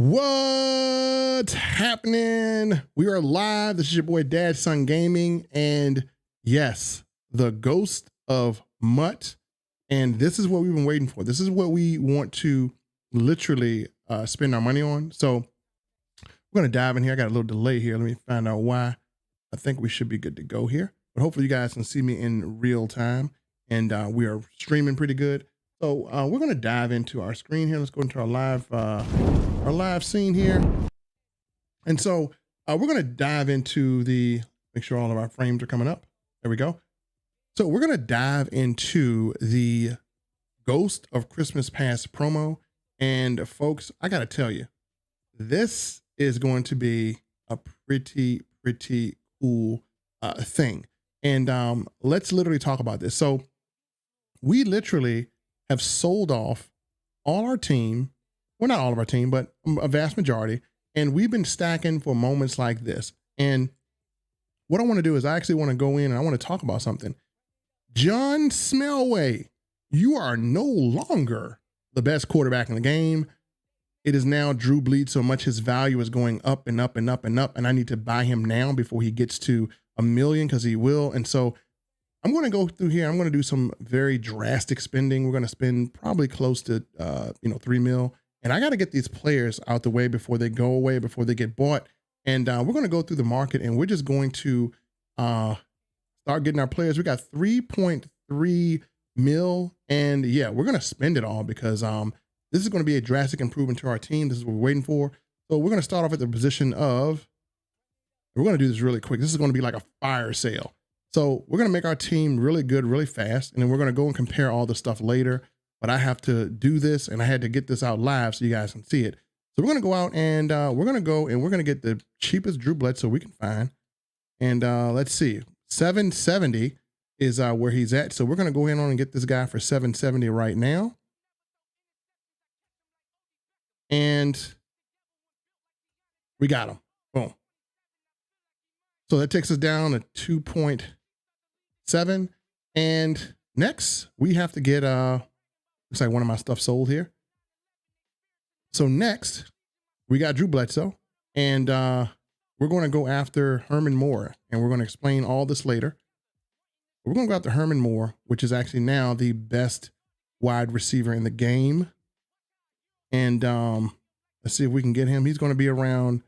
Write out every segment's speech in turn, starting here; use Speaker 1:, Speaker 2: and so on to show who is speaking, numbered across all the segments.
Speaker 1: What's happening? We are live. This is your boy Dad Son Gaming, and yes, the ghost of Mutt. And this is what we've been waiting for. This is what we want to literally spend our money on. So we're gonna dive in here. I got a little delay here. Let me find out why. I think we should be good to go here. But hopefully you guys can see me in real time, and we are streaming pretty good. So we're gonna dive into our screen here. Let's go into our live scene here. And so we're gonna dive into make sure all of our frames are coming up. There we go. So we're gonna dive into the Ghost of Christmas Past promo. And folks, I gotta tell you, this is going to be a pretty cool thing. And let's literally talk about this. So we literally have sold off all our team. Well, not all of our team, but a vast majority. And we've been stacking for moments like this. And what I want to do is I actually want to go in and I want to talk about something. John Smellway, you are no longer the best quarterback in the game. It is now Drew Bleed so much his value is going up and up and up and up. And I need to buy him now before he gets to 1 million, because he will. And so I'm going to go through here. I'm going to do some very drastic spending. We're going to spend probably close to 3 mil. And I got to get these players out the way before they go away, before they get bought. And we're going to go through the market, and we're just going to start getting our players. We got 3.3 mil. And yeah, we're going to spend it all because this is going to be a drastic improvement to our team. This is what we're waiting for. So we're going to start off at the position of, we're going to do this really quick. This is going to be like a fire sale. So we're going to make our team really good, really fast. And then we're going to go and compare all the stuff later. But I have to do this, and I had to get this out live so you guys can see it. So we're going to go out and we're going to get the cheapest Drew Bledsoe we can find. And let's see, 770 is where he's at. So we're going to go ahead on and get this guy for 770 right now. And we got him. Boom. So that takes us down to 2.7. And next we have to get looks like one of my stuff sold here. So next, we got Drew Bledsoe, and we're going to go after Herman Moore, and we're going to explain all this later. We're going to go after Herman Moore, which is actually now the best wide receiver in the game. And let's see if we can get him. He's going to be around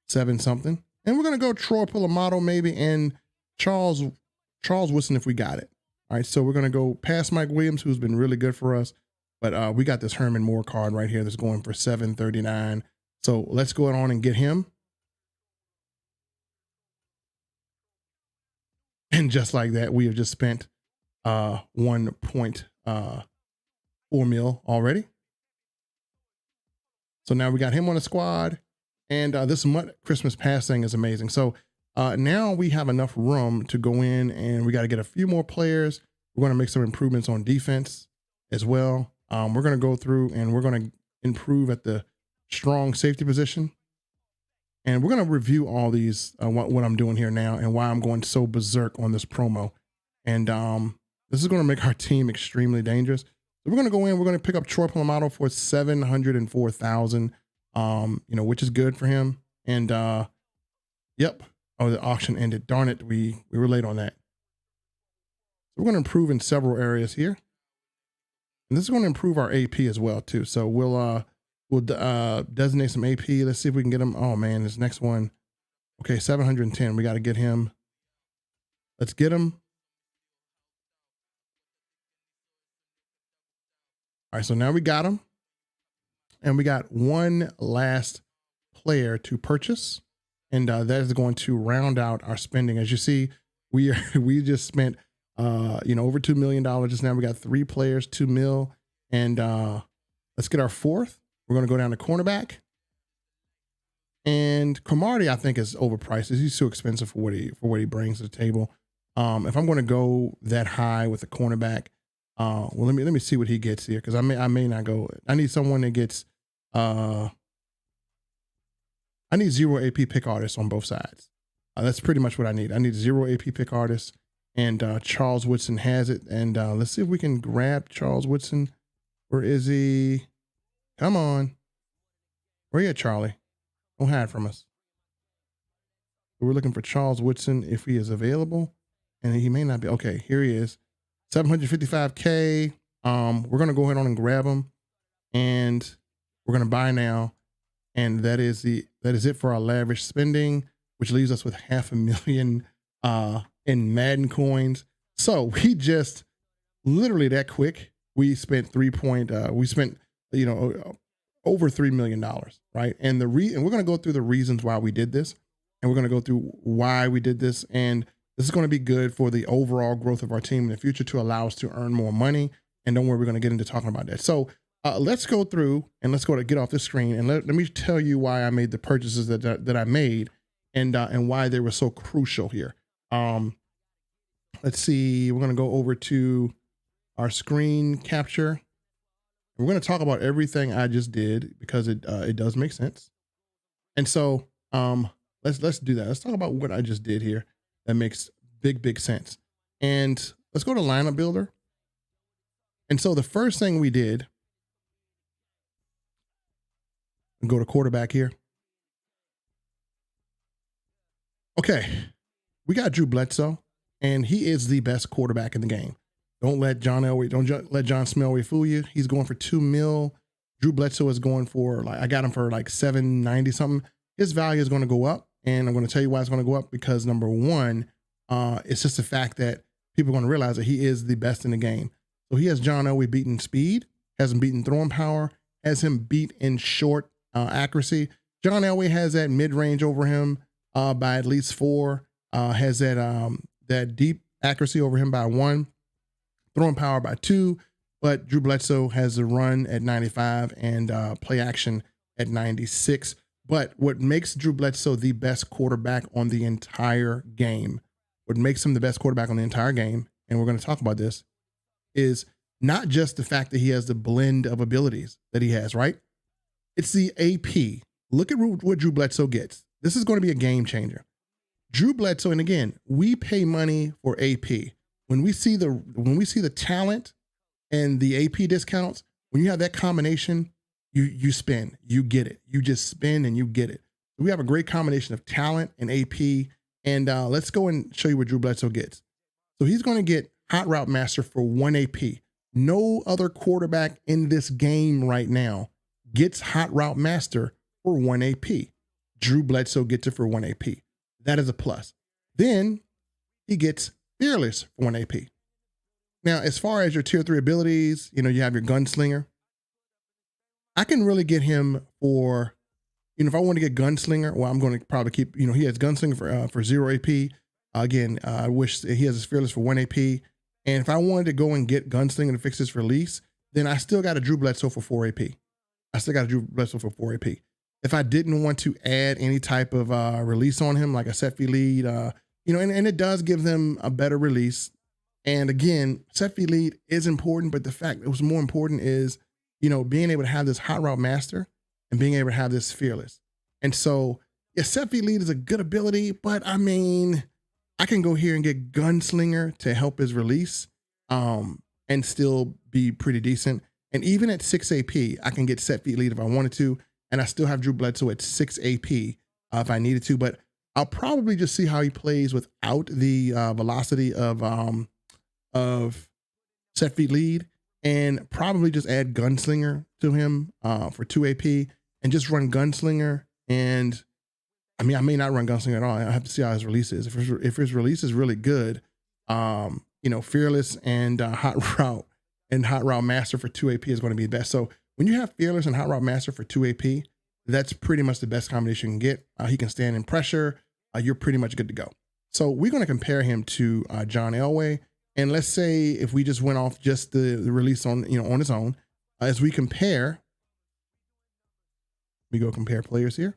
Speaker 1: 7 something. And we're going to go Troy Polamato maybe, and Charles Woodson if we got it. All right, so we're going to go past Mike Williams, who's been really good for us. But we got this Herman Moore card right here that's going for 739. So let's go on and get him. And just like that, we have just spent 1.4 mil already. So now we got him on the squad. And this Christmas Pass thing is amazing. So now we have enough room to go in, and we got to get a few more players. We're going to make some improvements on defense as well. We're going to go through and we're going to improve at the strong safety position. And we're going to review all these, what I'm doing here now and why I'm going so berserk on this promo. And this is going to make our team extremely dangerous. So we're going to go in, we're going to pick up Troy Polamalu for 704,000, which is good for him. And yep. Oh, the auction ended. Darn it. We were late on that. So we're going to improve in several areas here. And this is going to improve our AP as well too. So we'll designate some AP. Let's see if we can get him. Oh man, this next one. Okay, 710. We got to get him. Let's get him. All right, so now we got him. And we got one last player to purchase. And that is going to round out our spending. As you see, we just spent over $2 million just now. We got 3 players, 2 mil. And let's get our 4th. We're going to go down to cornerback. And Cromartie, I think, is overpriced. He's too expensive for what he brings to the table. If I'm going to go that high with a cornerback, well, let me see what he gets here, because I may not go. I need someone that gets. I need 0 AP pick artists on both sides. That's pretty much what I need. I need 0 AP pick artists, and Charles Woodson has it. And let's see if we can grab Charles Woodson. Where is he? Come on. Where you at, Charlie? Don't hide from us. We're looking for Charles Woodson if he is available, and he may not be. Okay, here he is. 755K. We're gonna go ahead on and grab him, and we're gonna buy now. And that is it for our lavish spending, which leaves us with $500,000 in Madden coins. So we just literally that quick, we spent over $3 million, right? And we're going to go through the reasons why we did this, and we're going to go through why we did this. And this is going to be good for the overall growth of our team in the future to allow us to earn more money. And don't worry, we're going to get into talking about that. So let's go through and let's go to get off this screen, and let me tell you why I made the purchases that I made, and why they were so crucial here. Let's see. We're going to go over to our screen capture. We're going to talk about everything I just did, because it does make sense. And so let's do that. Let's talk about what I just did here that makes big sense. And let's go to lineup builder. And so the first thing we did, go to quarterback here. Okay, we got Drew Bledsoe, and he is the best quarterback in the game. Don't let John Smelway fool you. He's going for $2 million. Drew Bledsoe is going for, I got him for like 790 something. His value is going to go up, and I'm going to tell you why it's going to go up, because number one, it's just the fact that people are going to realize that he is the best in the game. So he has John Elway beaten speed, has him beaten throwing power, has him beat in short accuracy. John Elway has that mid-range over him by at least 4, has that deep accuracy over him by 1, throwing power by 2, but Drew Bledsoe has the run at 95 and play action at 96. But what makes Drew Bledsoe the best quarterback on the entire game, what makes him the best quarterback on the entire game, and we're going to talk about this, is not just the fact that he has the blend of abilities that he has, right? It's the AP. Look at what Drew Bledsoe gets. This is going to be a game changer. Drew Bledsoe, and again, we pay money for AP. When we see the talent and the AP discounts, when you have that combination, you spend, you get it. You just spend and you get it. We have a great combination of talent and AP. And let's go and show you what Drew Bledsoe gets. So he's going to get Hot Route Master for 1 AP. No other quarterback in this game right now gets Hot Route Master for 1 AP. Drew Bledsoe gets it for 1 AP. That is a plus. Then he gets Fearless for 1 AP. Now, as far as your tier 3 abilities, you have your Gunslinger. I can really get him for, if I want to get Gunslinger, well, I'm going to probably keep, he has Gunslinger for 0 AP. Again, I wish he has his Fearless for 1 AP. And if I wanted to go and get Gunslinger to fix his release, then I still got a Drew Bledsoe for 4 AP. I still got a Drew Bledsoe for 4 AP. If I didn't want to add any type of release on him, like a set fee lead, and it does give them a better release. And again, set fee lead is important, but the fact that what's more important is, being able to have this Hot Route Master and being able to have this Fearless. And so, Yeah, set feet lead is a good ability, but I mean, I can go here and get Gunslinger to help his release, and still be pretty decent. And even at 6 AP, I can get set feet lead if I wanted to, and I still have Drew Bledsoe at 6 AP if I needed to. But I'll probably just see how he plays without the velocity of set feet lead, and probably just add Gunslinger to him for 2 AP and just run Gunslinger. And I mean, I may not run Gunslinger at all. I have to see how his release is. If his release is really good, Fearless and Hot Route Master for 2 AP is going to be the best. So when you have Fearless and Hot Route Master for 2 AP, that's pretty much the best combination you can get. He can stand in pressure. You're pretty much good to go. So we're going to compare him to John Elway. And let's say if we just went off just the release on its own, as we compare, we go compare players here.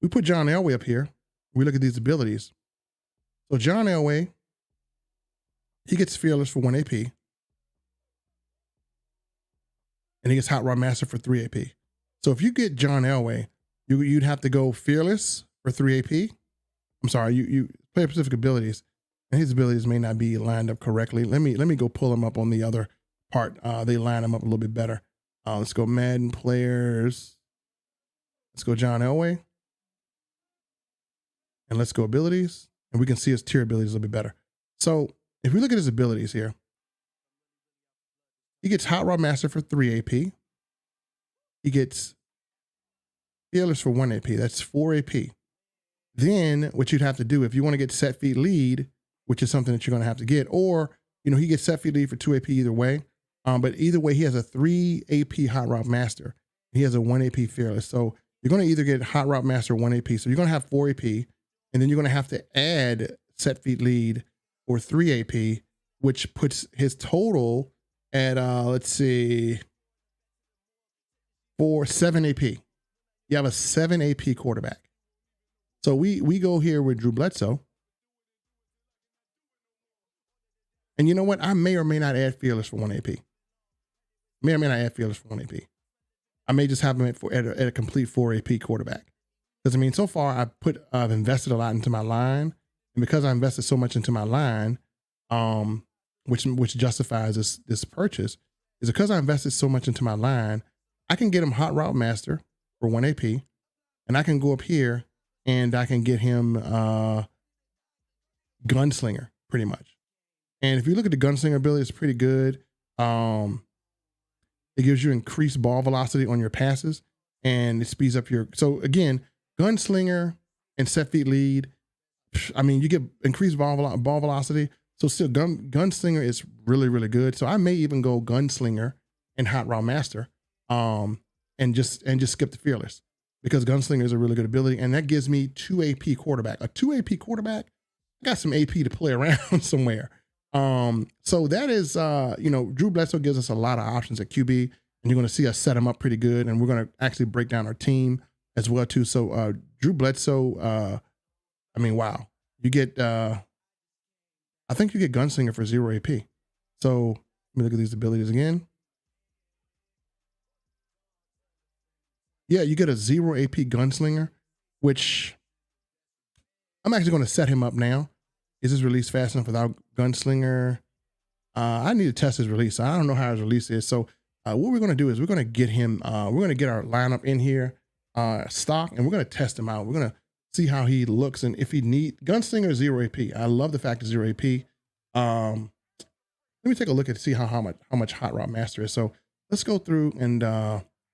Speaker 1: We put John Elway up here. We look at these abilities. So John Elway, he gets Fearless for 1 AP. And he gets Hot Rod Master for 3 AP. So if you get John Elway, you'd have to go Fearless for 3 AP. I'm sorry, you player specific abilities. And his abilities may not be lined up correctly. Let me go pull them up on the other part. They line them up a little bit better. Let's go Madden players. Let's go John Elway. And let's go abilities. And we can see his tier abilities a little bit better. So if we look at his abilities here, he gets Hot Rod Master for 3 AP. He gets Fearless for 1 AP. That's 4 AP. Then what you'd have to do if you want to get set feet lead, which is something that you're going to have to get, or, he gets set feet lead for 2 AP either way. But either way, he has a 3 AP Hot Rod Master. He has a 1 AP Fearless. So you're going to either get Hot Rod Master 1 AP. So you're going to have 4 AP, and then you're going to have to add set feet lead for 3 AP, which puts his total at, let's see, for 7 AP. You have a 7 AP quarterback. So we go here with Drew Bledsoe. And you know what? I may or may not add Fearless for 1 AP. May or may not add Fearless for 1 AP. I may just have him at a complete 4 AP quarterback. Because, I mean, so far I've invested a lot into my line. And because I invested so much into my line, which justifies this purchase, is because I invested so much into my line, I can get him Hot Route Master for 1 AP. And I can go up here and I can get him Gunslinger, pretty much. And if you look at the Gunslinger ability, it's pretty good. It gives you increased ball velocity on your passes, and it speeds up your. So again, Gunslinger and set feet lead. I mean, you get increased ball velocity. So still, Gunslinger is really, really good. So I may even go Gunslinger and Hot Route Master, and just skip the Fearless, because Gunslinger is a really good ability, and that gives me 2 AP quarterback. A 2 AP quarterback, I got some AP to play around somewhere. So that is, Drew Bledsoe gives us a lot of options at QB, and you're going to see us set him up pretty good. And we're going to actually break down our team as well too. So, Drew Bledsoe, wow, you get, I think you get Gunslinger for 0 AP. So let me look at these abilities again. Yeah, you get a 0 AP Gunslinger, which I'm actually going to set him up now. Is his release fast enough without Gunslinger? I need to test his release. I don't know how his release is. So what we're going to do is we're going to get him, we're going to get our lineup in here, stock, and we're going to test him out. We're going to see how he looks, and if he Gunslinger 0 AP. I love the fact it's 0 AP. Let me take a look at see how much Hot Rod Master is. So let's go through, and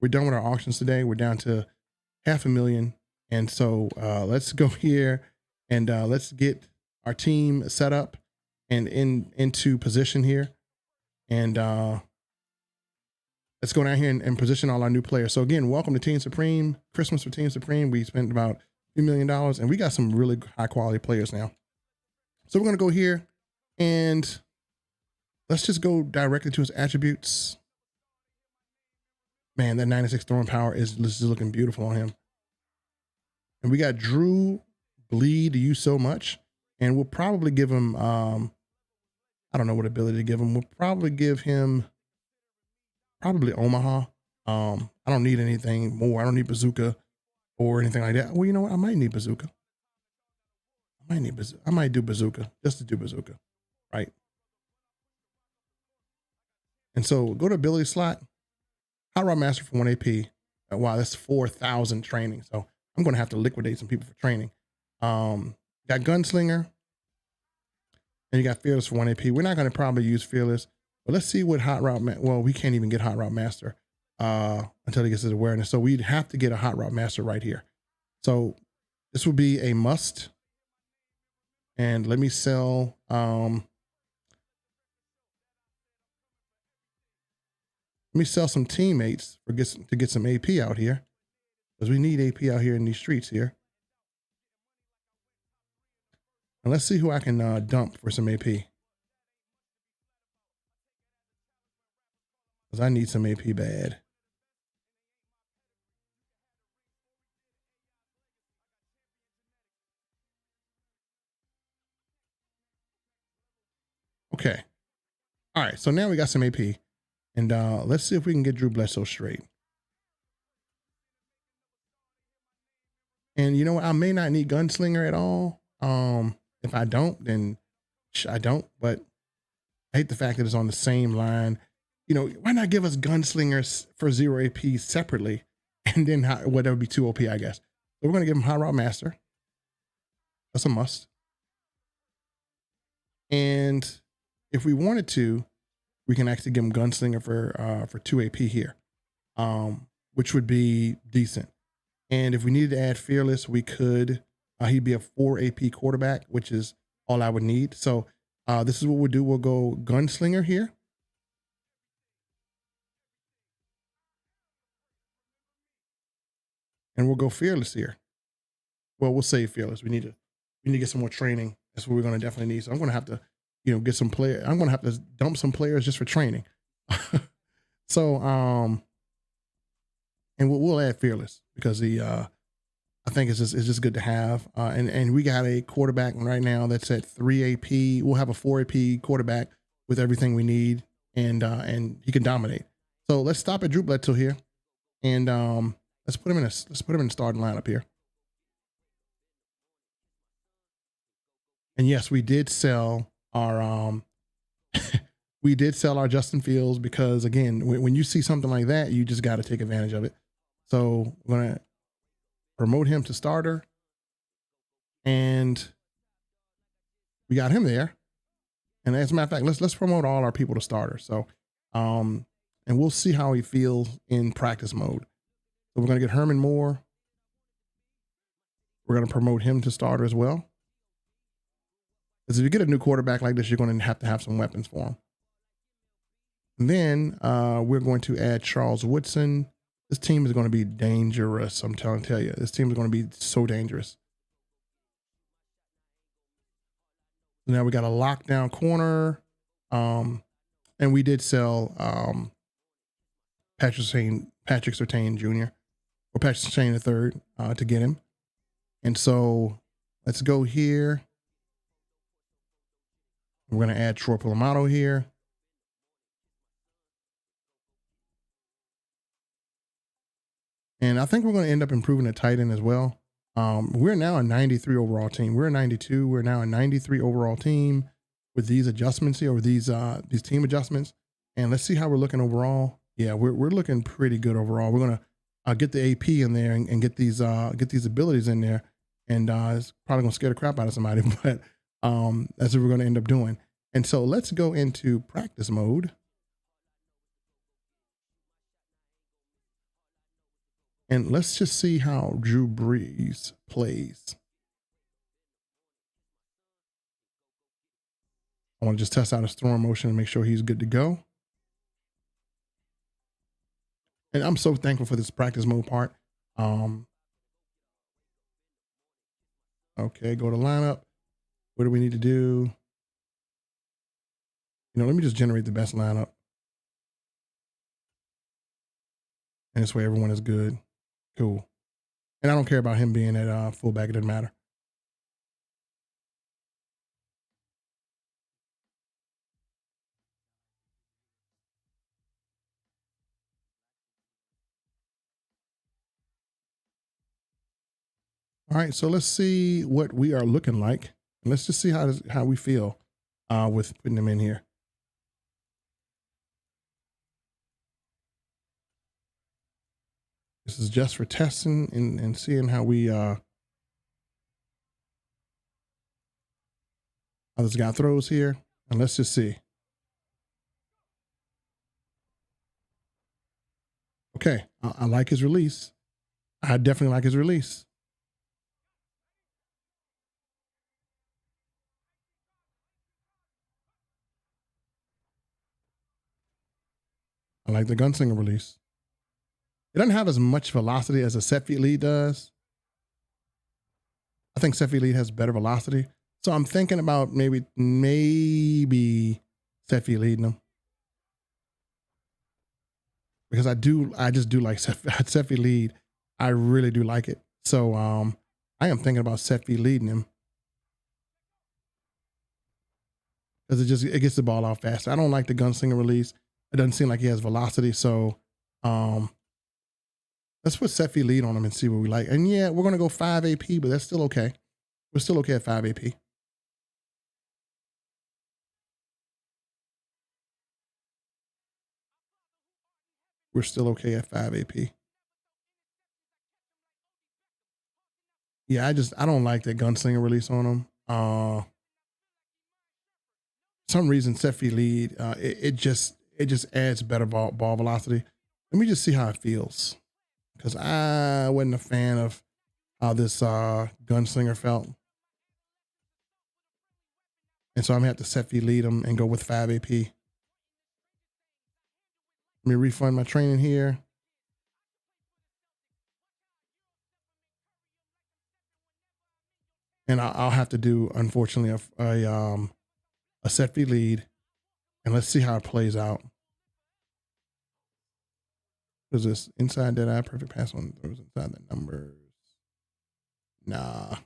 Speaker 1: we're done with our auctions today. We're down to $500,000. And so let's go here and let's get our team set up and into position here. And let's go down here and position all our new players. So again, welcome to Team Supreme, Christmas for Team Supreme. We spent about $2 million, and we got some really high quality players now. So we're going to go here and let's just go directly to his attributes. Man, that 96 throwing power is looking beautiful on him. And we got Drew Bleed you so much. And we'll probably give him, I don't know what ability to give him. We'll probably give him Omaha. I don't need anything more. I don't need Bazooka. or anything like that. Well, you know what? I might need bazooka. I might do bazooka just to do bazooka, right? And so go to ability slot, Hot Rod Master for 1 AP. Wow, that's 4,000 training. So I'm going to have to liquidate some people for training. Got Gunslinger, and you got Fearless for 1 AP. We're not going to probably use Fearless, but let's see what Hot Rod. Well, we can't even get Hot Rod Master until he gets his awareness. So we'd have to get a Hot Rod Master right here. So this would be a must. And let me sell. Let me sell some teammates to get some AP out here, because we need AP out here in these streets here. And let's see who I can dump for some AP, because I need some AP bad. Okay. All right. So now we got some AP, and let's see if we can get Drew Bledsoe straight. And you know what? I may not need Gunslinger at all. If I don't, then I don't. But I hate the fact that it's on the same line. You know, why not give us Gunslingers for 0 AP separately, and then that would be 2 OP, I guess. So we're gonna give him Hot Rod Master. That's a must. And if we wanted to, we can actually give him Gunslinger for 2 AP here, which would be decent. And if we needed to add Fearless, we could. He'd be a 4 AP quarterback, which is all I would need. So this is what we'll do. We'll go Gunslinger here. And we'll go Fearless here. Well, we'll save Fearless. We need to get some more training. That's what we're going to definitely need. So I'm going to have to, get some players. I'm going to have to dump some players just for training. So, and we'll add Fearless, because I think it's just good to have. And we got a quarterback right now that's at 3 AP. We'll have a 4 AP quarterback with everything we need, and he can dominate. So let's stop at Drew Bledsoe here, and let's put him in the starting lineup here. And yes, we did sell our we did sell our Justin Fields, because again, when you see something like that, you just got to take advantage of it. So we're gonna promote him to starter, and we got him there. And as a matter of fact, let's promote all our people to starters. So, and we'll see how he feels in practice mode. So we're gonna get Herman Moore. We're gonna promote him to starter as well, because if you get a new quarterback like this, you're going to have some weapons for him. And then we're going to add Charles Woodson. This team is going to be dangerous. I'm trying to tell you, this team is going to be so dangerous. Now we got a lockdown corner, and we did sell Patrick Surtain Jr. or Patrick Surtain III to get him. And so let's go here. We're going to add Troy Polamato here. And I think we're going to end up improving the tight end as well. We're now a 93 overall team. We're a 92. We're now a 93 overall team with these adjustments here, or these team adjustments. And let's see how we're looking overall. Yeah, we're looking pretty good overall. We're gonna get the AP in there and get these abilities in there. And it's probably gonna scare the crap out of somebody, but that's what we're gonna end up doing. And so let's go into practice mode. And let's just see how Drew Brees plays. I want to just test out his throwing motion and make sure he's good to go. And I'm so thankful for this practice mode part. Okay, go to lineup. What do we need to do? Let me just generate the best lineup. And this way everyone is good. Cool. And I don't care about him being at fullback. It doesn't matter. All right, so let's see what we are looking like. And let's just see how we feel with putting them in here. This is just for testing and seeing how how this guy throws here. And let's just see. Okay, I like his release. I definitely like his release. I like the gunslinger release. It doesn't have as much velocity as a set feet lead does. I think set feet lead has better velocity. So I'm thinking about maybe set feet leading them. Because I just do like set feet lead. I really do like it. So I am thinking about set feet leading him. Because it gets the ball out faster. I don't like the gunslinger release. It doesn't seem like he has velocity. So let's put set feet lead on him and see what we like. And yeah, we're gonna go 5 AP, but that's still okay. We're still okay at 5 AP. We're still okay at 5 AP. Yeah, I don't like that gunslinger release on him. Some reason set feet lead, it just adds better ball velocity. Let me just see how it feels. Because I wasn't a fan of how this gunslinger felt. And so I'm gonna have to set feet lead him and go with 5 AP. Let me refund my training here. And I'll have to do, unfortunately, a set feet lead. And let's see how it plays out. Was this inside dead eye perfect pass on throws inside the numbers? Nah.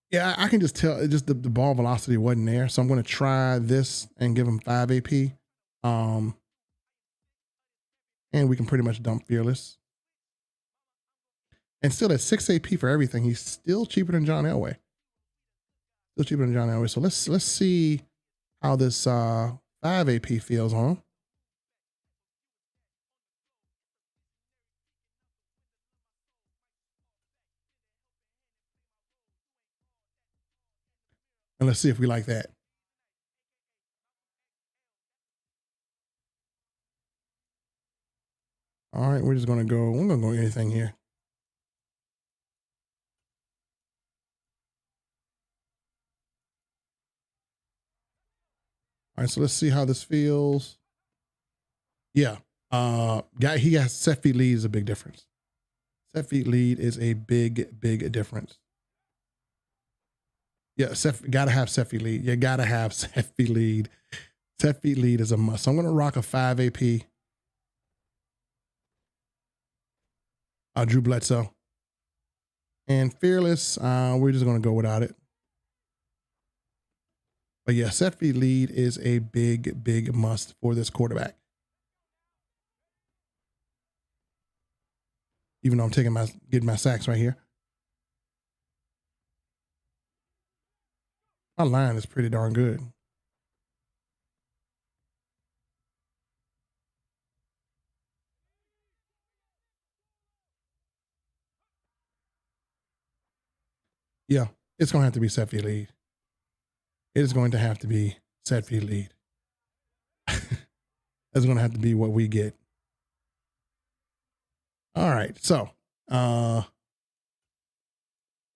Speaker 1: Yeah, I can just tell it just the ball velocity wasn't there. So I'm going to try this and give him 5 AP. And we can pretty much dump Fearless. And still at 6 AP for everything, he's still cheaper than John Elway. Still cheaper than John Elway. So let's see how this 5 AP feels on him. And let's see if we like that. All right, we're going to go anything here. All right, so let's see how this feels. Yeah, he has set feet lead is a big difference. Set feet lead is a big difference. Yeah, gotta have set feet lead. You gotta have set feet lead. Set feet lead is a must. So I'm gonna rock a 5 AP. Drew Bledsoe. And Fearless, we're just gonna go without it. But yeah, set feet lead is a big must for this quarterback. Even though I'm getting my sacks right here. My line is pretty darn good. Yeah, it's going to have to be set feet lead. It is going to have to be set feet lead. That's going to have to be what we get. All right, so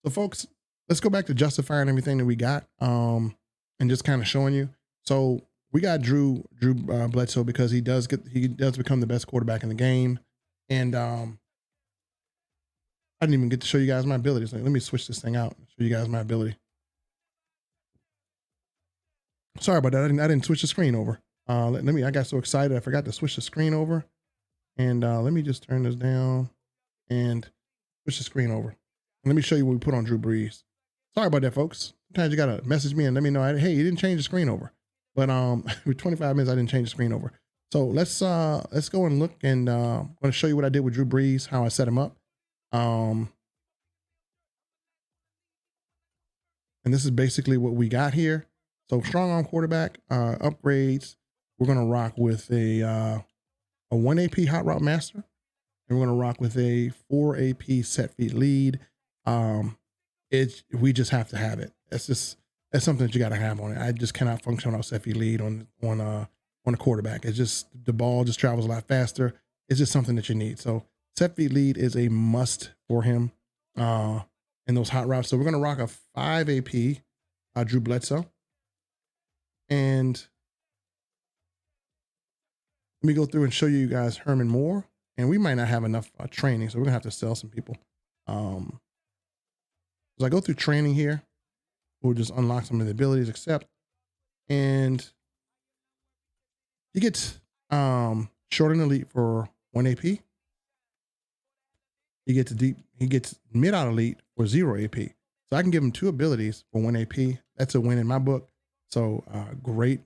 Speaker 1: folks, let's go back to justifying everything that we got, and just kind of showing you. So we got Drew Bledsoe because he does become the best quarterback in the game, and I didn't even get to show you guys my abilities. Like, let me switch this thing out and show you guys my ability. Sorry about that. I didn't switch the screen over. I got so excited I forgot to switch the screen over. And let me just turn this down and switch the screen over. And let me show you what we put on Drew Brees. Sorry about that, folks. Sometimes you gotta message me and let me know, hey, you didn't change the screen over. But with 25 minutes, I didn't change the screen over. So let's go and look, and I'm gonna show you what I did with Drew Brees, how I set him up. And this is basically what we got here. So strong arm quarterback, upgrades. We're gonna rock with a 1 AP hot route master, and we're gonna rock with a 4 AP set feet lead. We just have to have it. That's something that you got to have on it. I just cannot function without set feet lead on a quarterback. It's just the ball just travels a lot faster. It's just something that you need. So set feet lead is a must for him in those hot routes. So we're gonna rock a 5 AP Drew Bledsoe, and let me go through and show you guys Herman Moore. And we might not have enough training, so we're gonna have to sell some people. As I go through training here, we'll just unlock some of the abilities, accept, and he gets short and elite for 1 AP. He gets mid out elite for 0 AP. So I can give him 2 abilities for 1 AP. That's a win in my book. So great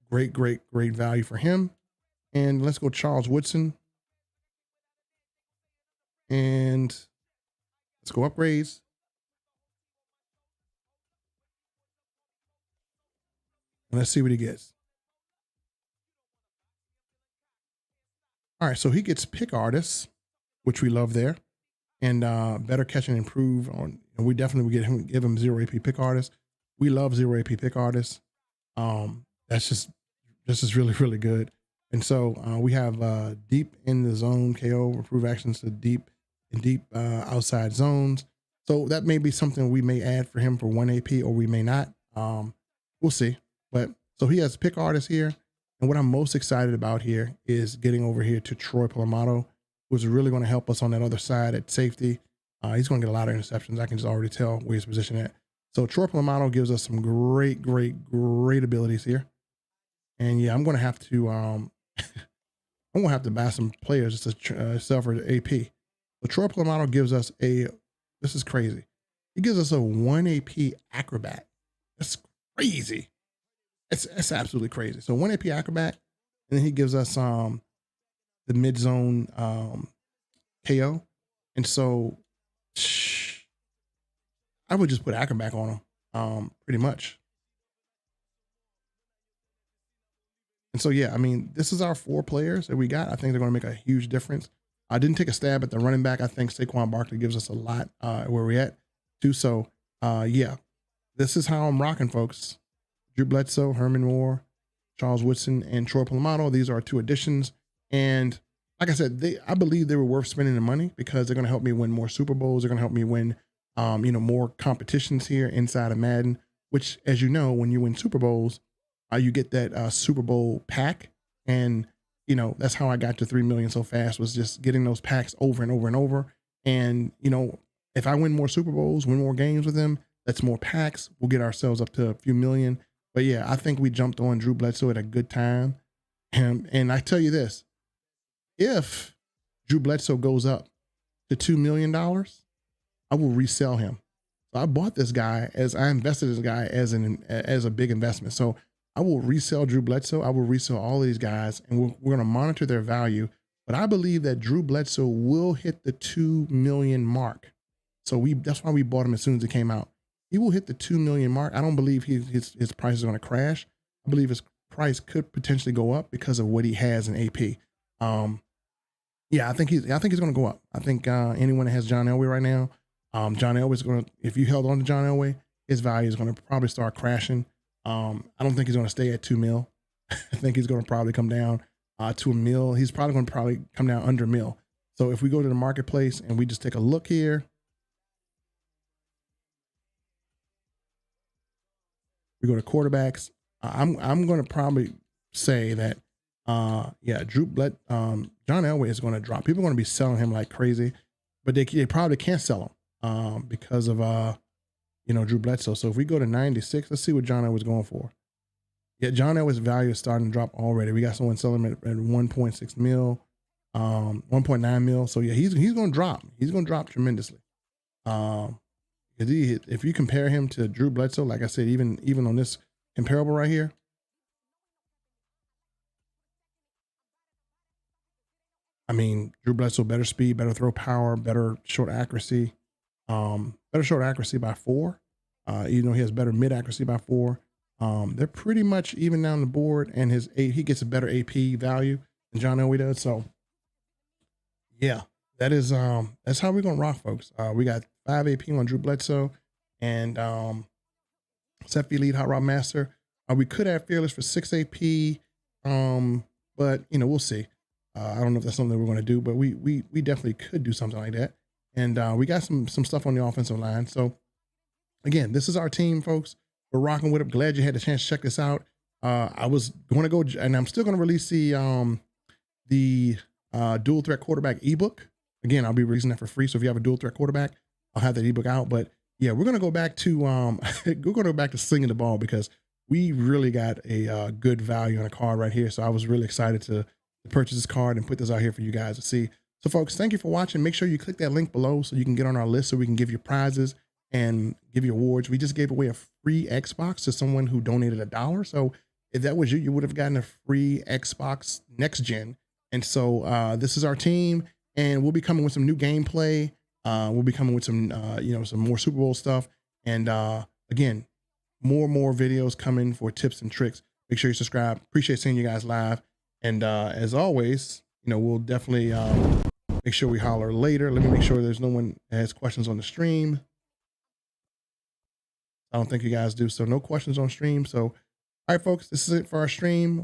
Speaker 1: value for him. And let's go Charles Woodson. And let's go upgrades. And let's see what he gets. All right, so he gets pick artists, which we love there, and better catch and improve on. And we definitely would give him 0 AP pick artists. We love 0 AP pick artists. This is really good. And so we have deep in the zone KO, improve actions to deep outside zones. So that may be something we may add for him for 1 AP, or we may not. We'll see. But so he has pick artists here. And what I'm most excited about here is getting over here to Troy Polamato, who's really going to help us on that other side at safety. He's going to get a lot of interceptions. I can just already tell where he's positioned at. So Troy Polamato gives us some great abilities here. And yeah, I'm going to have to buy some players just to sell for AP. So Troy Polamato gives us this is crazy. He gives us a 1 AP acrobat. That's crazy. It's absolutely crazy. So 1 AP acrobat, and then he gives us the mid zone KO. And so I would just put acrobat on him, pretty much. And so yeah, I mean, this is our 4 players that we got. I think they're going to make a huge difference. I didn't take a stab at the running back. I think Saquon Barkley gives us a lot where we're at too. So yeah, this is how I'm rocking, folks. Drew Bledsoe, Herman Moore, Charles Woodson, and Troy Polamato. These are 2 additions. And like I said, I believe they were worth spending the money because they're going to help me win more Super Bowls. They're going to help me win, more competitions here inside of Madden, which, as you know, when you win Super Bowls, you get that Super Bowl pack. And, that's how I got to 3 million so fast, was just getting those packs over and over and over. And, if I win more Super Bowls, win more games with them, that's more packs. We'll get ourselves up to a few million. But yeah, I think we jumped on Drew Bledsoe at a good time. And I tell you this, if Drew Bledsoe goes up to $2 million, I will resell him. So I bought this guy I invested this guy as a big investment. So I will resell Drew Bledsoe. I will resell all of these guys, and we're going to monitor their value. But I believe that Drew Bledsoe will hit the 2 million mark. So that's why we bought him as soon as it came out. He will hit the 2 million mark. I don't believe his price is going to crash. I believe his price could potentially go up because of what he has in AP. Yeah, I think he's going to go up. I think anyone that has John Elway right now, John Elway's going to, if you held on to John Elway, his value is going to probably start crashing. I don't think he's going to stay at 2 mil. I think he's going to probably come down to $1 mil. He's probably going to come down under $1 mil. So if we go to the marketplace and we just take a look here, we go to quarterbacks. I'm going to probably say that, John Elway is going to drop. People are going to be selling him like crazy, but they probably can't sell him because of Drew Bledsoe. So if we go to 96, let's see what John Elway's going for. Yeah, John Elway's value is starting to drop already. We got someone selling him at 1.6 mil, 1.9 mil. So yeah, he's going to drop. He's going to drop tremendously. If you compare him to Drew Bledsoe, like I said, even on this comparable right here, I mean, Drew Bledsoe, better speed, better throw power, better short accuracy. Better short accuracy by 4. Even though he has better mid accuracy by 4. They're pretty much even down the board, and he gets a better AP value than John Elway does. So yeah, that's how we're gonna rock, folks. We got 5 AP on Drew Bledsoe and Seffi Lead Hot Rod Master. We could have Fearless for 6 AP, but we'll see. I don't know if that's something we're going to do, but we definitely could do something like that. And we got some stuff on the offensive line. So again, this is our team, folks. We're rocking with it. Glad you had the chance to check this out. I was going to go, and I'm still going to release the dual threat quarterback ebook. Again, I'll be releasing that for free. So if you have a dual threat quarterback, I'll have that ebook out. But yeah, we're going to go back to we're going to go back to slinging the ball, because we really got a good value on a card right here. So I was really excited to purchase this card and put this out here for you guys to see. So folks, thank you for watching. Make sure you click that link below so you can get on our list, so we can give you prizes and give you awards. We just gave away a free Xbox to someone who donated $1. So if that was you, you would have gotten a free Xbox next gen. And so this is our team, and we'll be coming with some new gameplay. We'll be coming with some some more Super Bowl stuff. And again, more videos coming for tips and tricks. Make sure you subscribe. Appreciate seeing you guys live. And as always, we'll definitely make sure we holler later. Let me make sure there's no one that has questions on the stream. I don't think you guys do. So no questions on stream. So, all right, folks, this is it for our stream.